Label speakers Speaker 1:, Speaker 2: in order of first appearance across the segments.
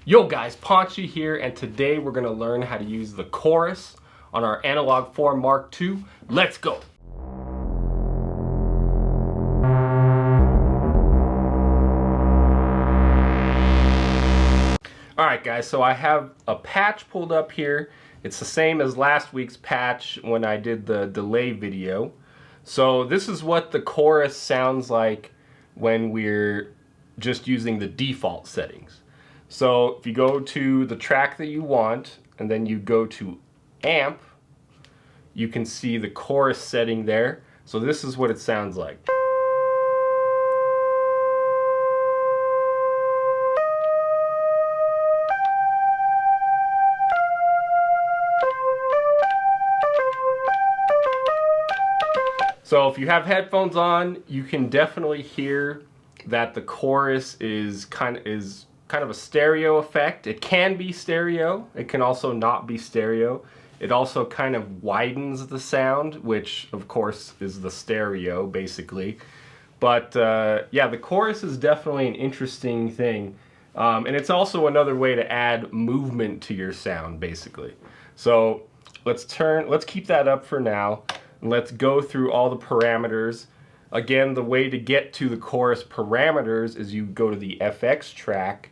Speaker 1: Yo guys, Ponchy here, and today we're going to learn how to use the chorus on our Analog Four MK2. Let's go! Alright guys, so I have a patch pulled up here. It's the same as last week's patch when I did the delay video. So this is what the chorus sounds like when we're just using the default settings. So if you go to the track that you want and then you go to amp, you can see the chorus setting there. So this is what it sounds like. So if you have headphones on, you can definitely hear that the chorus is kind of a stereo effect. It can be stereo. It can also not be stereo. It also kind of widens the sound, which of course is the stereo basically. But yeah, the chorus is definitely an interesting thing. And it's also another way to add movement to your sound basically. So let's keep that up for now. Let's go through all the parameters. Again, the way to get to the chorus parameters is you go to the FX track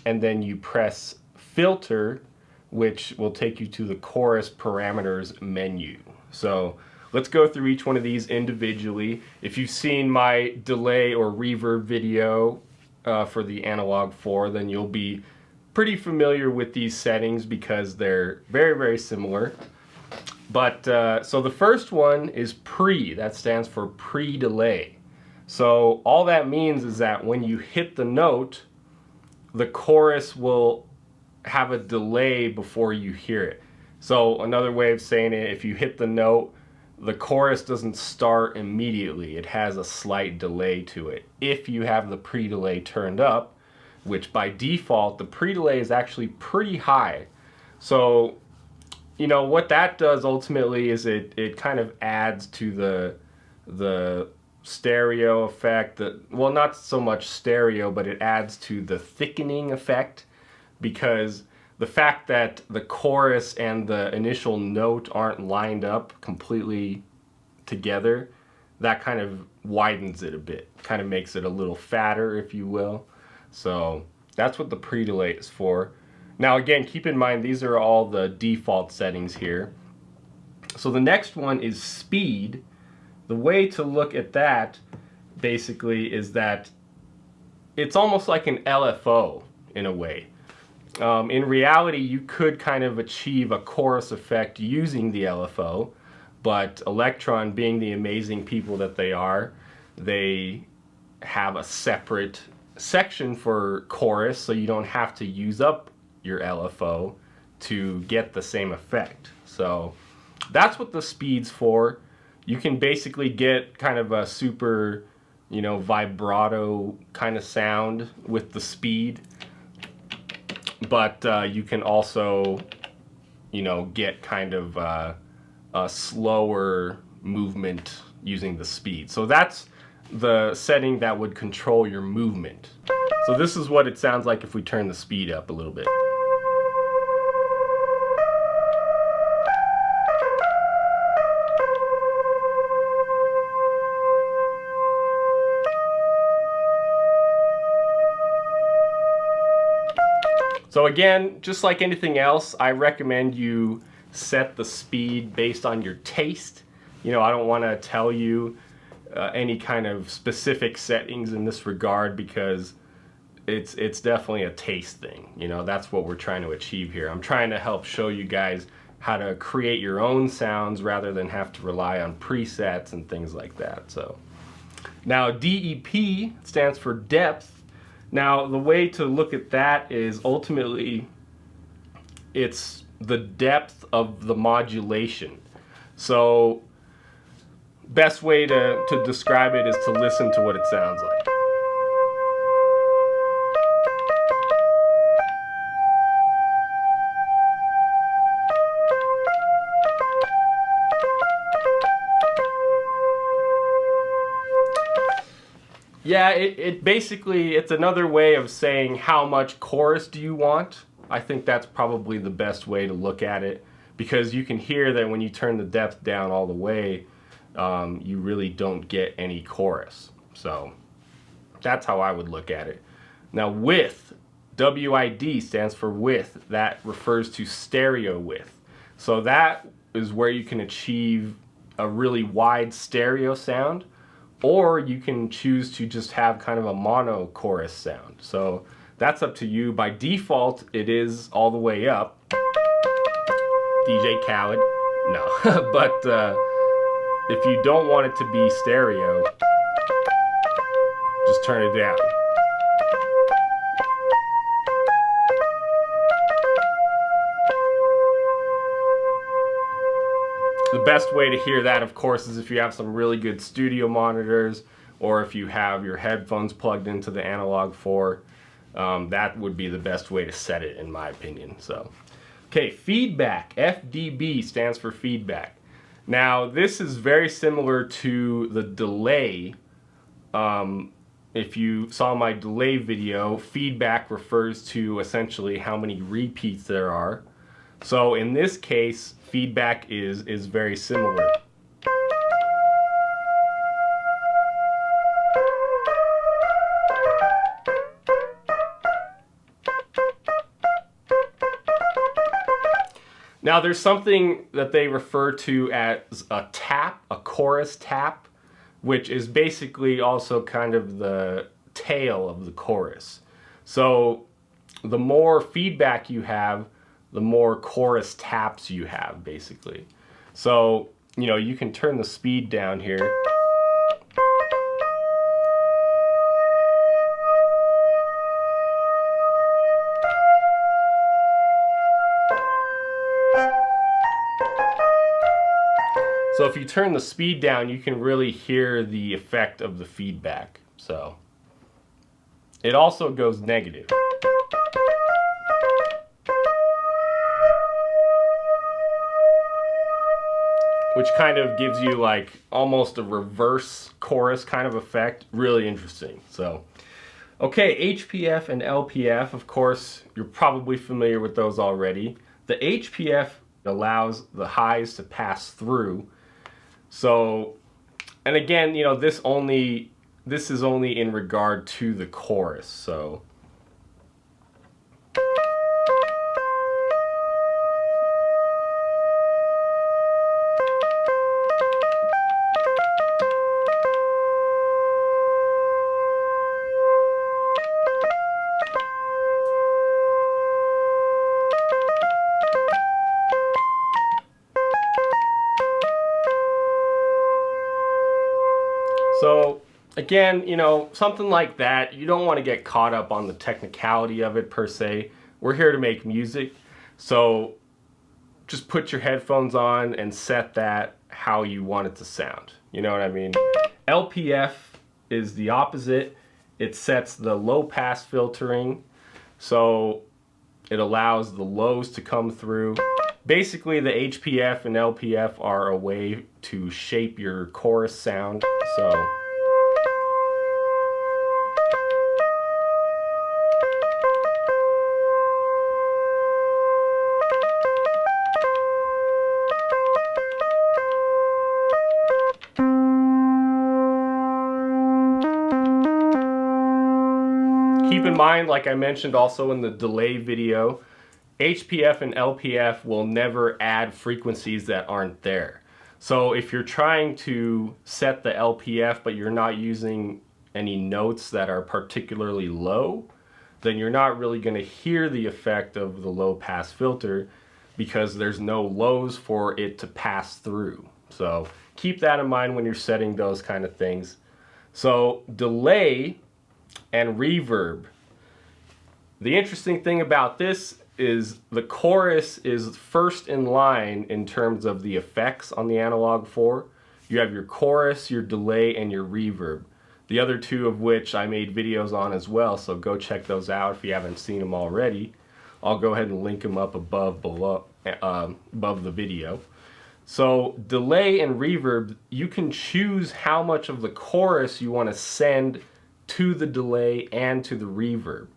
Speaker 1: and then you press filter, which will take you to the chorus parameters menu. So let's go through each one of these individually. If you've seen my delay or reverb video for the Analog 4, then you'll be pretty familiar with these settings because they're very, very similar. But so the first one is pre. That stands for pre-delay. So all that means is that when you hit the note, the chorus will have a delay before you hear it. So another way of saying it, if you hit the note, the chorus doesn't start immediately. It has a slight delay to it. If you have the pre-delay turned up, which by default, the pre-delay is actually pretty high. So you know what that does ultimately is it kind of adds to the stereo effect. Well, not so much stereo, but it adds to the thickening effect, because the fact that the chorus and the initial note aren't lined up completely together, that kind of widens it a bit, kind of makes it a little fatter, if you will. So that's what the pre-delay is for. Now again, keep in mind these are all the default settings here. So the next one is speed. The way to look at that basically is that it's almost like an LFO in a way. In reality, you could kind of achieve a chorus effect using the LFO, but Elektron, being the amazing people that they are, they have a separate section for chorus, so you don't have to use up your LFO to get the same effect. So that's what the speed's for. You can basically get kind of a super, you know, vibrato kind of sound with the speed, but you can also, you know, get kind of a slower movement using the speed. So that's the setting that would control your movement. So this is what it sounds like if we turn the speed up a little bit. So again, just like anything else, I recommend you set the speed based on your taste. You know, I don't want to tell you any kind of specific settings in this regard, because it's definitely a taste thing. You know, that's what we're trying to achieve here. I'm trying to help show you guys how to create your own sounds rather than have to rely on presets and things like that. So now DEP stands for depth. Now the way to look at that is ultimately it's the depth of the modulation. So best way to describe it is to listen to what it sounds like. Yeah, it basically, it's another way of saying how much chorus do you want. I think that's probably the best way to look at it, because you can hear that when you turn the depth down all the way, you really don't get any chorus. So that's how I would look at it. Now width, WID stands for width. That refers to stereo width. So that is where you can achieve a really wide stereo sound, or you can choose to just have kind of a mono chorus sound. So that's up to you. By default, it is all the way up. DJ Khaled. No, but if you don't want it to be stereo, just turn it down. The best way to hear that, of course, is if you have some really good studio monitors, or if you have your headphones plugged into the Analog 4. That would be the best way to set it, in my opinion. So, okay, feedback. FDB stands for feedback. Now, this is very similar to the delay. If you saw my delay video, feedback refers to essentially how many repeats there are. So in this case, feedback is very similar. Now there's something that they refer to as a tap, a chorus tap, which is basically also kind of the tail of the chorus. So the more feedback you have, the more chorus taps you have, basically. So, you know, you can turn the speed down here. So if you turn the speed down, you can really hear the effect of the feedback. So it also goes negative. Which kind of gives you like almost a reverse chorus kind of effect. Really interesting. So, okay, HPF and LPF, of course, you're probably familiar with those already. The HPF allows the highs to pass through. So, and again, you know, this is only in regard to the chorus. So, So again, you know, something like that, you don't want to get caught up on the technicality of it per se. We're here to make music, so just put your headphones on and set that how you want it to sound. You know what I mean? LPF is the opposite. It sets the low pass filtering, so it allows the lows to come through. Basically, the HPF and LPF are a way to shape your chorus sound. So keep in mind, like I mentioned also in the delay video, HPF and LPF will never add frequencies that aren't there. So if you're trying to set the LPF but you're not using any notes that are particularly low, then you're not really going to hear the effect of the low pass filter because there's no lows for it to pass through. So keep that in mind when you're setting those kind of things. So delay and reverb. The interesting thing about this is the chorus is first in line in terms of the effects on the Analog 4. You have your chorus, your delay, and your reverb. The other two of which I made videos on as well, so go check those out if you haven't seen them already. I'll go ahead and link them up above the video. So delay and reverb, you can choose how much of the chorus you want to send to the delay and to the reverb.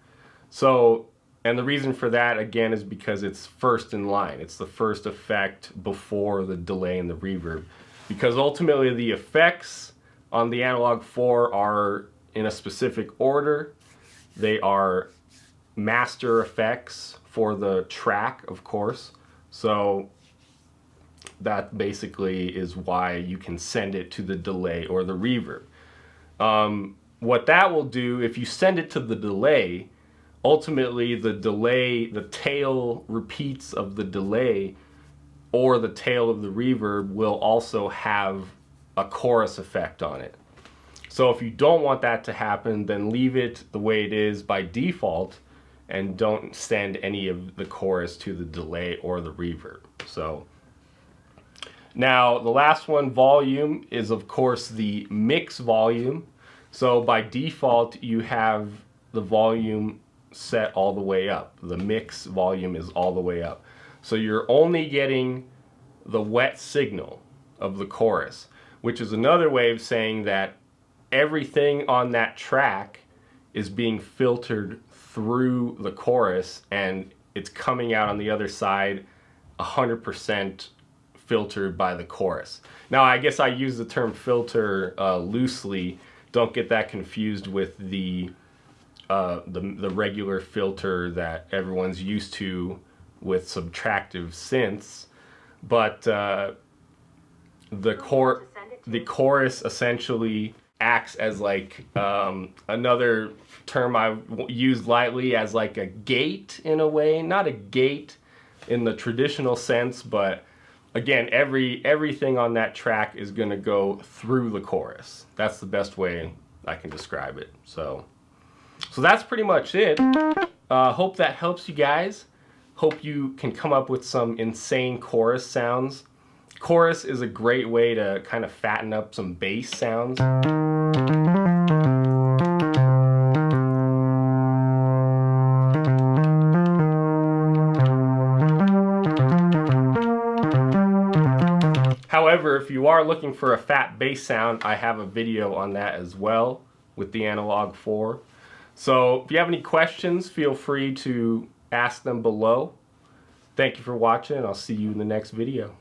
Speaker 1: So, and the reason for that, again, is because it's first in line. It's the first effect before the delay and the reverb. Because ultimately the effects on the Analog 4 are in a specific order. They are master effects for the track, of course. So that basically is why you can send it to the delay or the reverb. What that will do, if you send it to the delay, ultimately the delay, the tail repeats of the delay or the tail of the reverb will also have a chorus effect on it. So if you don't want that to happen, then leave it the way it is by default and don't send any of the chorus to the delay or the reverb. So now the last one, volume, is of course the mix volume. So by default you have the volume set all the way up. The mix volume is all the way up. So you're only getting the wet signal of the chorus, which is another way of saying that everything on that track is being filtered through the chorus and it's coming out on the other side 100% filtered by the chorus. Now I guess I use the term filter loosely. Don't get that confused with the regular filter that everyone's used to with subtractive synths, but the chorus essentially acts as like another term I use lightly as like a gate in a way. Not a gate in the traditional sense, but again, everything on that track is going to go through the chorus. That's the best way I can describe it. So that's pretty much it. Hope that helps you guys. Hope you can come up with some insane chorus sounds. Chorus is a great way to kind of fatten up some bass sounds. However, if you are looking for a fat bass sound, I have a video on that as well with the Analog 4. So if you have any questions, feel free to ask them below. Thank you for watching, and I'll see you in the next video.